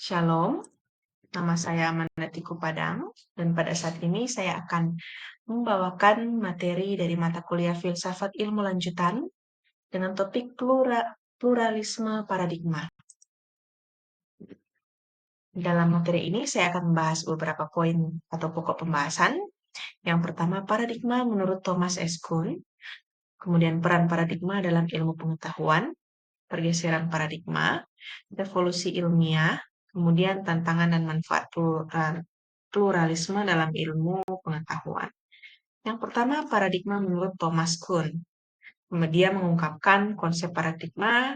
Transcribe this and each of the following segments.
Shalom, nama saya Amanda Tiku Padang, dan pada saat ini saya akan membawakan materi dari mata kuliah Filsafat Ilmu Lanjutan dengan topik pluralisme paradigma. Dalam materi ini saya akan membahas beberapa poin atau pokok pembahasan. Yang pertama, paradigma menurut Thomas S. Kuhn, kemudian peran paradigma dalam ilmu pengetahuan, pergeseran paradigma, revolusi ilmiah, kemudian tantangan dan manfaat pluralisme dalam ilmu pengetahuan. Yang pertama, paradigma menurut Thomas Kuhn. Dia mengungkapkan konsep paradigma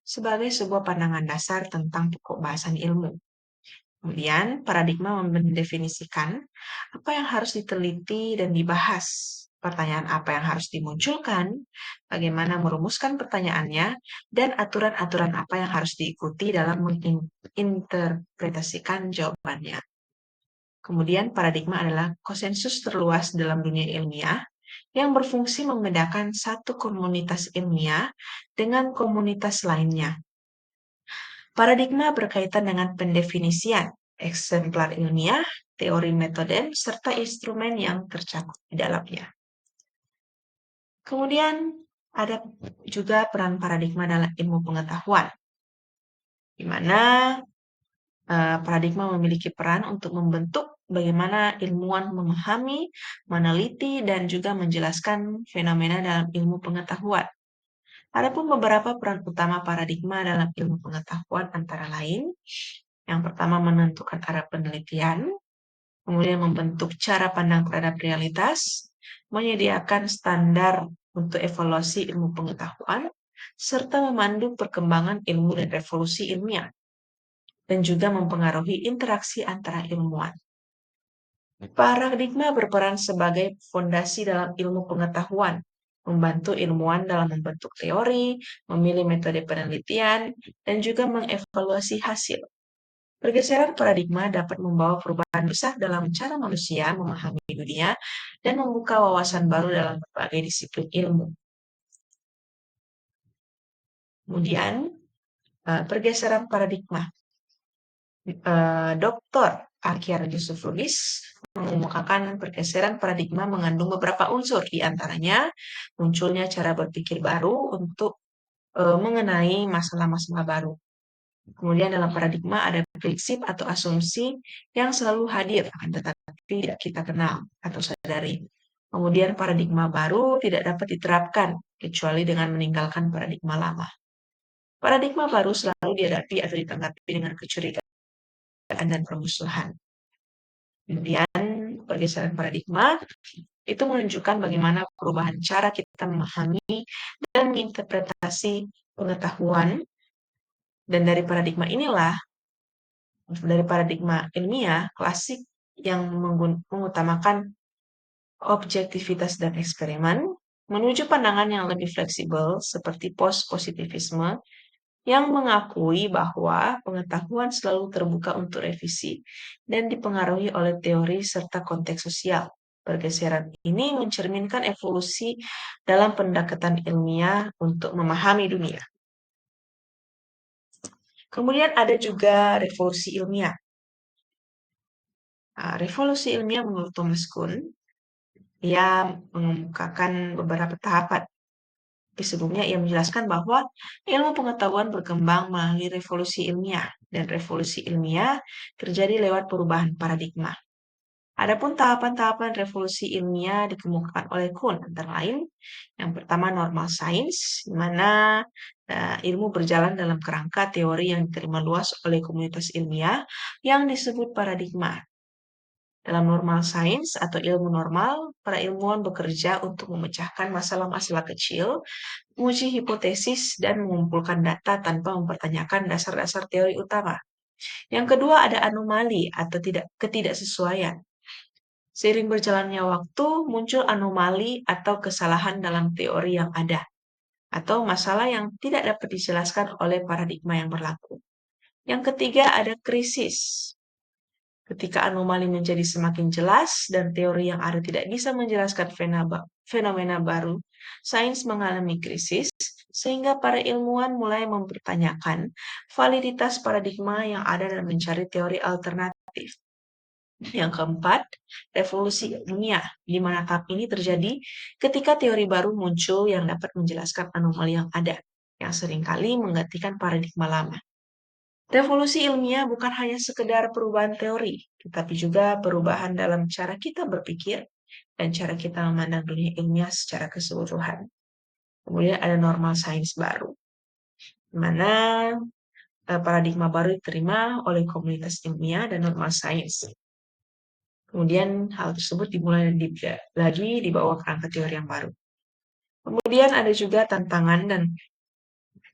sebagai sebuah pandangan dasar tentang pokok bahasan ilmu. Kemudian, paradigma mendefinisikan apa yang harus diteliti dan dibahas, pertanyaan apa yang harus dimunculkan, bagaimana merumuskan pertanyaannya, dan aturan-aturan apa yang harus diikuti dalam menginterpretasikan jawabannya. Kemudian, paradigma adalah konsensus terluas dalam dunia ilmiah yang berfungsi membedakan satu komunitas ilmiah dengan komunitas lainnya. Paradigma berkaitan dengan pendefinisian, eksemplar ilmiah, teori metode, serta instrumen yang tercakup di dalamnya. Kemudian ada juga peran paradigma dalam ilmu pengetahuan, di mana paradigma memiliki peran untuk membentuk bagaimana ilmuwan memahami, meneliti, dan juga menjelaskan fenomena dalam ilmu pengetahuan. Adapun beberapa peran utama paradigma dalam ilmu pengetahuan antara lain, yang pertama menentukan arah penelitian, kemudian membentuk cara pandang terhadap realitas, menyediakan standar untuk evaluasi ilmu pengetahuan, serta memandu perkembangan ilmu dan revolusi ilmiah, dan juga mempengaruhi interaksi antara ilmuwan. Paradigma berperan sebagai fondasi dalam ilmu pengetahuan, membantu ilmuwan dalam membentuk teori, memilih metode penelitian, dan juga mengevaluasi hasil. Pergeseran paradigma dapat membawa perubahan besar dalam cara manusia memahami dunia dan membuka wawasan baru dalam berbagai disiplin ilmu. Kemudian, pergeseran paradigma. Dr. Akyar Yusuf Lubis mengemukakan pergeseran paradigma mengandung beberapa unsur, di antaranya munculnya cara berpikir baru untuk mengenai masalah-masalah baru. Kemudian dalam paradigma ada prinsip atau asumsi yang selalu hadir, tetapi tidak kita kenal atau sadari. Kemudian paradigma baru tidak dapat diterapkan kecuali dengan meninggalkan paradigma lama. Paradigma baru selalu dihadapi atau ditanggapi dengan kecurigaan dan permusuhan. Kemudian pergeseran paradigma itu menunjukkan bagaimana perubahan cara kita memahami dan menginterpretasi pengetahuan, dan dari paradigma inilah, dari paradigma ilmiah klasik yang mengutamakan objektivitas dan eksperimen, menuju pandangan yang lebih fleksibel seperti post-positivisme yang mengakui bahwa pengetahuan selalu terbuka untuk revisi dan dipengaruhi oleh teori serta konteks sosial. Pergeseran ini mencerminkan evolusi dalam pendekatan ilmiah untuk memahami dunia. Kemudian ada juga revolusi ilmiah. Revolusi ilmiah menurut Thomas Kuhn, ia mengemukakan beberapa tahapan. Sebelumnya ia menjelaskan bahwa ilmu pengetahuan berkembang melalui revolusi ilmiah, dan revolusi ilmiah terjadi lewat perubahan paradigma. Adapun tahapan-tahapan revolusi ilmiah dikemukakan oleh Kuhn, antara lain yang pertama normal science, di mana ilmu berjalan dalam kerangka teori yang diterima luas oleh komunitas ilmiah yang disebut paradigma. Dalam normal science atau ilmu normal, para ilmuwan bekerja untuk memecahkan masalah-masalah kecil, menguji hipotesis, dan mengumpulkan data tanpa mempertanyakan dasar-dasar teori utama. Yang kedua ada anomali atau ketidaksesuaian. Seiring berjalannya waktu, muncul anomali atau kesalahan dalam teori yang ada, atau masalah yang tidak dapat dijelaskan oleh paradigma yang berlaku. Yang ketiga ada krisis. Ketika anomali menjadi semakin jelas dan teori yang ada tidak bisa menjelaskan fenomena baru, sains mengalami krisis, sehingga para ilmuwan mulai mempertanyakan validitas paradigma yang ada dan mencari teori alternatif. Yang keempat, revolusi ilmiah, di mana tahap ini terjadi ketika teori baru muncul yang dapat menjelaskan anomali yang ada, yang seringkali menggantikan paradigma lama. Revolusi ilmiah bukan hanya sekedar perubahan teori, tetapi juga perubahan dalam cara kita berpikir dan cara kita memandang dunia ilmiah secara keseluruhan. Kemudian ada normal sains baru, di mana paradigma baru diterima oleh komunitas ilmiah dan normal sains. Kemudian hal tersebut dimulai lagi di bawah kerangka teori yang baru. Kemudian ada juga tantangan dan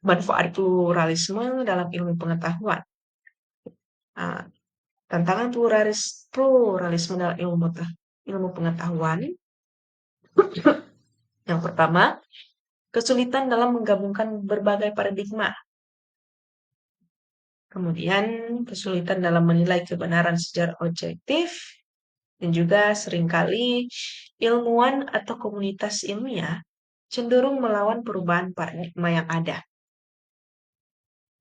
manfaat pluralisme dalam ilmu pengetahuan. Nah, tantangan pluralisme dalam ilmu pengetahuan. Yang pertama, kesulitan dalam menggabungkan berbagai paradigma. Kemudian, kesulitan dalam menilai kebenaran secara objektif. Dan juga seringkali ilmuwan atau komunitas ilmiah cenderung melawan perubahan paradigma yang ada.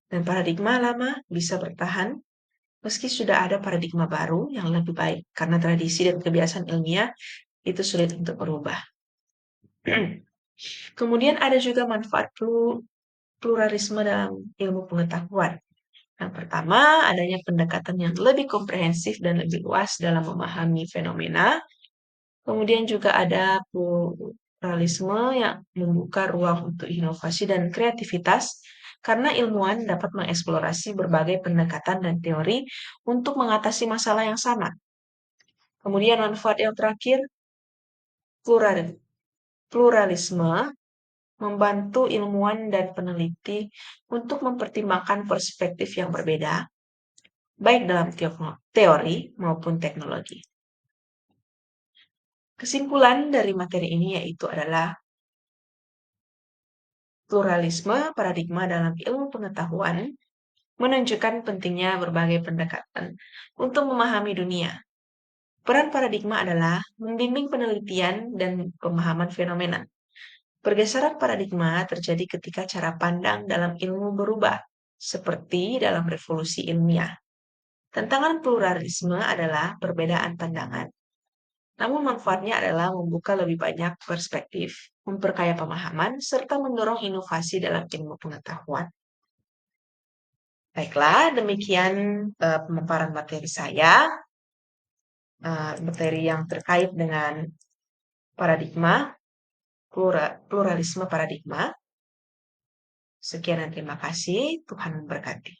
Dan paradigma lama bisa bertahan meski sudah ada paradigma baru yang lebih baik, karena tradisi dan kebiasaan ilmiah itu sulit untuk berubah. Kemudian ada juga manfaat pluralisme dalam ilmu pengetahuan. Yang pertama, adanya pendekatan yang lebih komprehensif dan lebih luas dalam memahami fenomena. Kemudian juga ada pluralisme yang membuka ruang untuk inovasi dan kreativitas, karena ilmuwan dapat mengeksplorasi berbagai pendekatan dan teori untuk mengatasi masalah yang sama. Kemudian manfaat yang terakhir, pluralisme membantu ilmuwan dan peneliti untuk mempertimbangkan perspektif yang berbeda, baik dalam teori maupun teknologi. Kesimpulan dari materi ini yaitu adalah pluralisme paradigma dalam ilmu pengetahuan menunjukkan pentingnya berbagai pendekatan untuk memahami dunia. Peran paradigma adalah membimbing penelitian dan pemahaman fenomena. Pergeseran paradigma terjadi ketika cara pandang dalam ilmu berubah, seperti dalam revolusi ilmiah. Tantangan pluralisme adalah perbedaan pandangan, namun manfaatnya adalah membuka lebih banyak perspektif, memperkaya pemahaman, serta mendorong inovasi dalam ilmu pengetahuan. Baiklah, demikian pemaparan materi saya, materi yang terkait dengan paradigma, pluralisme paradigma. Sekian dan terima kasih, Tuhan memberkati.